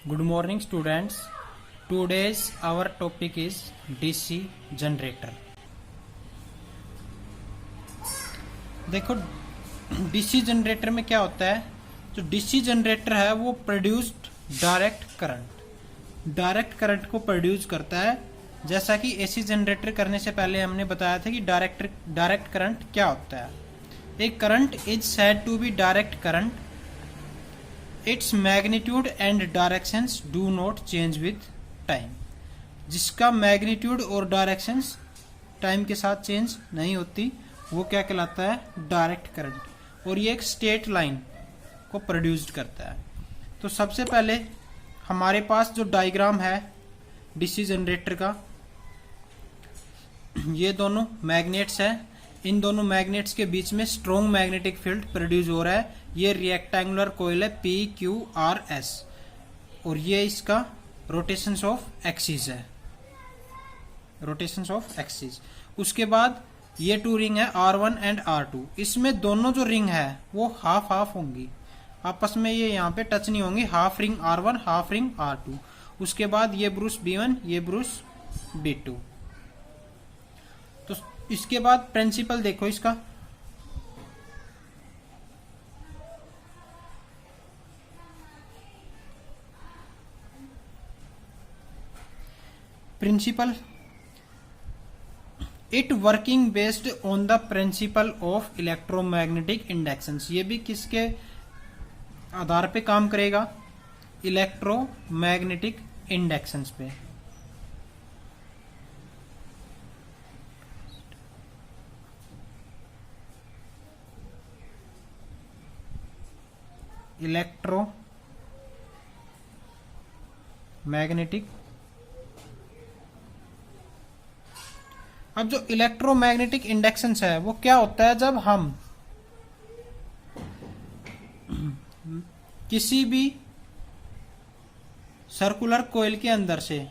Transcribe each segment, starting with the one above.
Good morning students. Today's our topic is DC generator. देखो DC generator में क्या होता है। जो DC जनरेटर है वो प्रोड्यूस्ड डायरेक्ट करंट को प्रोड्यूस करता है। जैसा कि AC जनरेटर करने से पहले हमने बताया था कि डायरेक्ट करंट क्या होता है। एक current is said to be direct current, its magnitude and directions do not change with time. जिसका मैग्नीट्यूड और डायरेक्शंस टाइम के साथ चेंज नहीं होती वो क्या कहलाता है, डायरेक्ट करंट। और ये एक स्ट्रेट लाइन को प्रोड्यूस्ड करता है। तो सबसे पहले हमारे पास जो डायग्राम है डीसी जनरेटर का, ये दोनों मैग्नेट्स हैं। इन दोनों मैग्नेट्स के बीच में स्ट्रॉन्ग मैग्नेटिक फील्ड प्रोड्यूस हो रहा है। ये रेक्टेंगुलर कॉइल है PQRS और ये इसका रोटेशंस ऑफ एक्सिस है, रोटेशंस ऑफ एक्सिस। उसके बाद ये टू रिंग है R1 एंड R2। इसमें दोनों जो रिंग है वो हाफ हाफ होंगी, आपस में ये यहाँ पे टच नहीं होंगी। Half ring R1 half ring R2। उसके बाद ये ब्रूस B1 ये ब्रूस B2। तो इसके बाद प्रिंसिपल देखो इसका। Principal it working based on the principle of electromagnetic inductions. ये भी किसके आधार पे काम करेगा, इलेक्ट्रोमैग्नेटिक इंडक्शंस पे। इलेक्ट्रोमैग्नेटिक, अब जो इलेक्ट्रोमैग्नेटिक इंडक्शंस है वो क्या होता है, जब हम किसी भी सर्कुलर कॉइल के अंदर से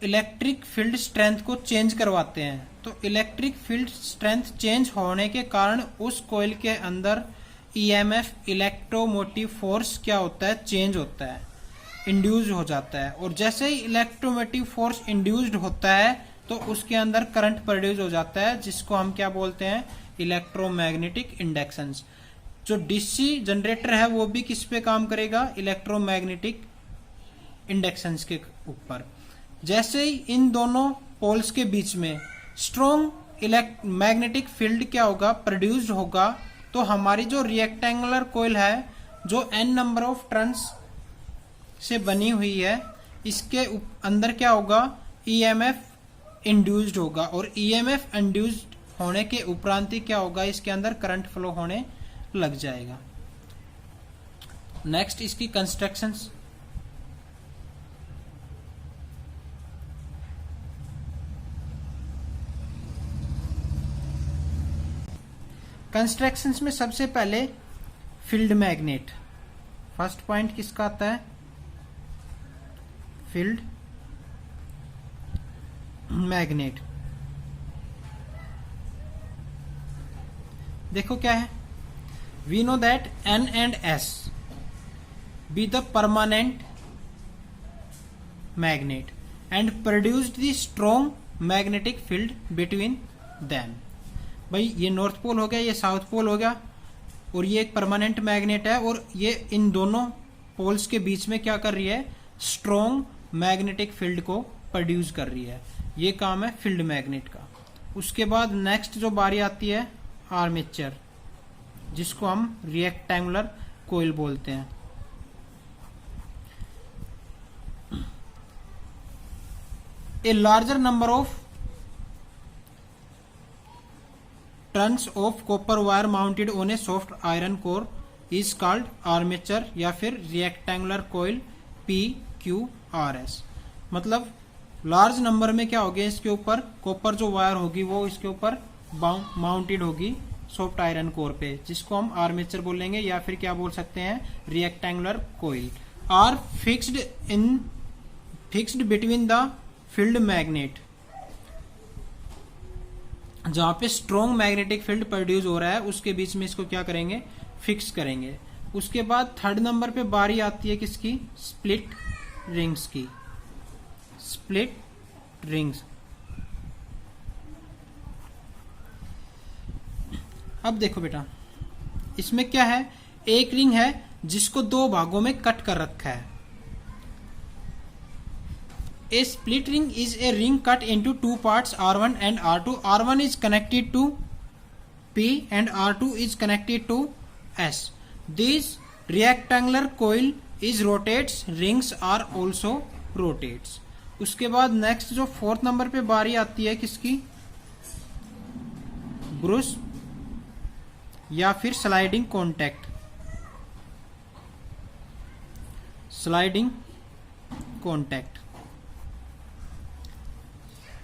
इलेक्ट्रिक फील्ड स्ट्रेंथ को चेंज करवाते हैं। तो इलेक्ट्रिक फील्ड स्ट्रेंथ चेंज होने के कारण उस कॉइल के अंदर EMF इलेक्ट्रोमोटिव फोर्स क्या होता है, चेंज होता है, इंड्यूस हो जाता है। और जैसे ही इलेक्ट्रोमोटिव फोर्स इंड्यूस्ड होता है तो उसके अंदर करंट प्रोड्यूस हो जाता है, जिसको हम क्या बोलते हैं, इलेक्ट्रोमैग्नेटिक इंडक्शंस। जो डीसी जनरेटर है वो भी किस पे काम करेगा, इलेक्ट्रोमैग्नेटिक इंडक्शंस के ऊपर। जैसे ही इन दोनों पोल्स के बीच में स्ट्रॉन्ग मैग्नेटिक फील्ड क्या होगा, प्रोड्यूस्ड होगा, तो हमारी जो रेक्टेंगुलर कॉइल है जो n नंबर ऑफ टर्न्स से बनी हुई है, इसके अंदर क्या होगा, EMF इंड्यूस्ड होगा। और EMF इंड्यूस्ड होने के उपरांत क्या होगा, इसके अंदर करंट फ्लो होने लग जाएगा। नेक्स्ट इसकी कंस्ट्रक्शंस। कंस्ट्रक्शंस में सबसे पहले फील्ड मैग्नेट। फर्स्ट पॉइंट किसका आता है, फील्ड मैग्नेट। देखो क्या है, we know that N and S be the permanent magnet and produced the strong magnetic field between them। भाई ये नॉर्थ पोल हो गया, ये साउथ पोल हो गया, और ये एक परमानेंट मैग्नेट है, और ये इन दोनों पोल्स के बीच में क्या कर रही है, स्ट्रॉन्ग मैग्नेटिक फील्ड को प्रोड्यूस कर रही है। ये काम है फील्ड मैग्नेट का। उसके बाद नेक्स्ट जो बारी आती है आर्मेचर, जिसको हम रेक्टेंगुलर कॉइल बोलते हैं। A larger number of turns of copper wire mounted on A soft iron core is called armature या फिर रेक्टेंगुलर कॉइल PQRS। मतलब लार्ज नंबर में क्या होगी, इसके ऊपर कॉपर जो वायर होगी वो इसके ऊपर माउंटेड होगी सॉफ्ट आयरन कोर पे, जिसको हम आर्मेचर बोलेंगे या फिर क्या बोल सकते हैं, rectangular coil. Are fixed between the field magnet. जहां पे स्ट्रॉन्ग मैग्नेटिक फील्ड प्रोड्यूस हो रहा है उसके बीच में इसको क्या करेंगे, फिक्स करेंगे। उसके बाद थर्ड नंबर पे बारी आती है किसकी, स्प्लिट रिंग्स की, स्प्लिट रिंग्स। अब देखो बेटा, इसमें क्या है, एक रिंग है जिसको दो भागों में कट कर रखा है। A split ring is a ring cut into two parts R1 and R2. R1 is connected to P and R2 is connected to S. This rectangular coil is rotates. Rings are also rotates. उसके बाद next जो fourth number पे बारी आती है किसकी, Bruce या फिर स्लाइडिंग कॉन्टैक्ट, स्लाइडिंग कॉन्टैक्ट।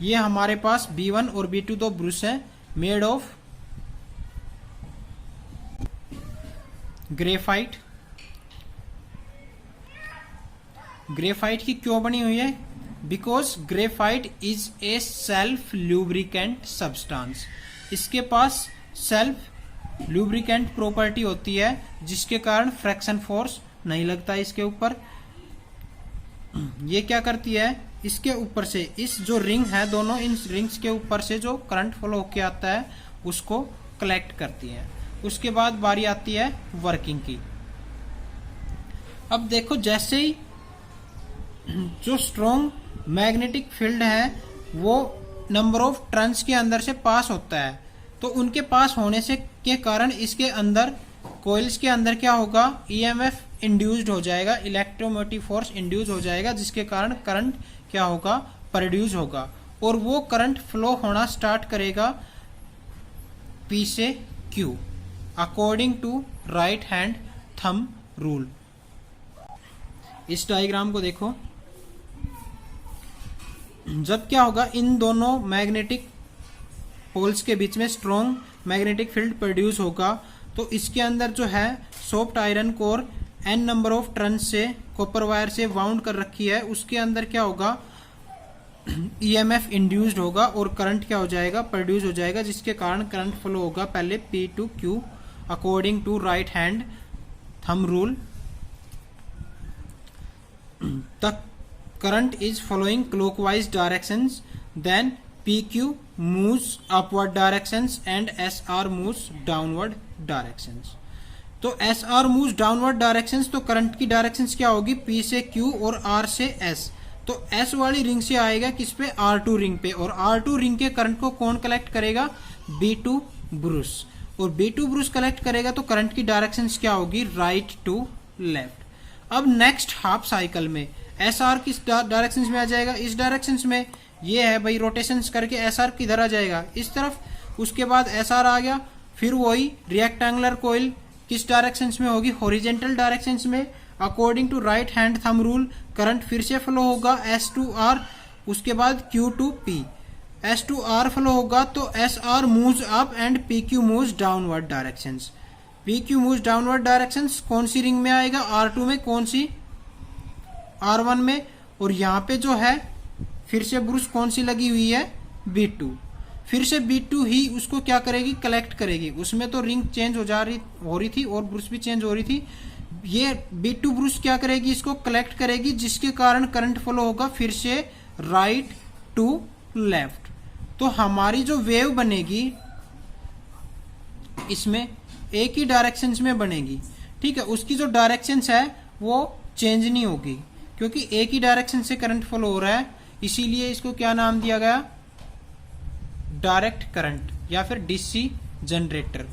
ये हमारे पास B1 और B2 दो ब्रूस हैं, मेड ऑफ ग्रेफाइट। ग्रेफाइट की क्यों बनी हुई है, because graphite is a self lubricant substance. इसके पास सेल्फ ल्यूब्रिकेंट प्रॉपर्टी होती है जिसके कारण फ्रैक्शन फोर्स नहीं लगता इसके ऊपर। ये क्या करती है, इसके ऊपर से इस जो रिंग है, दोनों इन रिंग्स के ऊपर से जो करंट फ्लो होके आता है उसको कलेक्ट करती है। उसके बाद बारी आती है वर्किंग की। अब देखो, जैसे ही जो स्ट्रॉन्ग मैग्नेटिक फील्ड है वो नंबर ऑफ टर्न्स के अंदर से पास होता है, तो उनके पास होने से के कारण इसके अंदर कोइल्स के अंदर क्या होगा, ईएमएफ इंड्यूस्ड हो जाएगा, इलेक्ट्रोमोटिव फोर्स इंड्यूस हो जाएगा, जिसके कारण करंट क्या होगा, प्रोड्यूस होगा, और वो करंट फ्लो होना स्टार्ट करेगा P से Q according to right hand thumb rule. इस डायग्राम को देखो, जब क्या होगा, इन दोनों मैग्नेटिक पोल्स के बीच में स्ट्रॉन्ग मैग्नेटिक फील्ड प्रोड्यूस होगा, तो इसके अंदर जो है soft iron core n number of turn से कॉपर वायर से वाउंड कर रखी है, उसके अंदर क्या होगा, ईएमएफ इंड्यूस्ड होगा और करंट क्या हो जाएगा, प्रोड्यूस हो जाएगा, जिसके कारण करंट फ्लो होगा पहले P to Q according to right hand thumb rule. The current is following clockwise directions, then PQ moves upward directions and SR moves downward directions. तो SR मूव्स डाउनवर्ड डायरेक्शंस, तो current की directions क्या होगी, P से Q और R से S। तो S वाली रिंग से आएगा किस पे, R2 रिंग पे, और R2 रिंग के करंट को कौन कलेक्ट करेगा, B2 ब्रूस, और B2 ब्रूस कलेक्ट करेगा, तो करंट की डायरेक्शंस क्या होगी, राइट टू लेफ्ट। अब नेक्स्ट हाफ साइकिल में SR किस डायरेक्शंस में आ जाएगा, इस डायरेक्शंस में। ये है भाई, रोटेशंस करके SR किधर आ जाएगा, इस तरफ। उसके बाद SR आ गया, फिर वही रेक्टेंगुलर कोइल किस डायरेक्शंस में होगी, हॉरिजॉन्टल डायरेक्शंस में। According to right hand thumb rule current फिर से फ्लो होगा S टू R, उसके बाद Q to P। S to R flow होगा तो SR moves up and PQ moves downward directions. PQ moves downward directions कौन सी रिंग में आएगा, R2 में, कौन सी, R1 में। और यहाँ पे जो है फिर से ब्रूस कौन सी लगी हुई है, B2। फिर से B2 ही उसको क्या करेगी, कलेक्ट करेगी। उसमें तो रिंग चेंज हो रही थी और ब्रूस भी चेंज हो रही थी। ये B2 ब्रूस क्या करेगी, इसको कलेक्ट करेगी, जिसके कारण करंट फ्लो होगा फिर से राइट टू लेफ्ट। तो हमारी जो वेव बनेगी इसमें एक ही डायरेक्शंस में बनेगी, ठीक है। उसकी जो डायरेक्शंस है वो चेंज नहीं होगी, क्योंकि एक ही डायरेक्शन से करंट फ्लो हो रहा है, इसीलिए इसको क्या नाम दिया गया, डायरेक्ट करंट या फिर डीसी जनरेटर।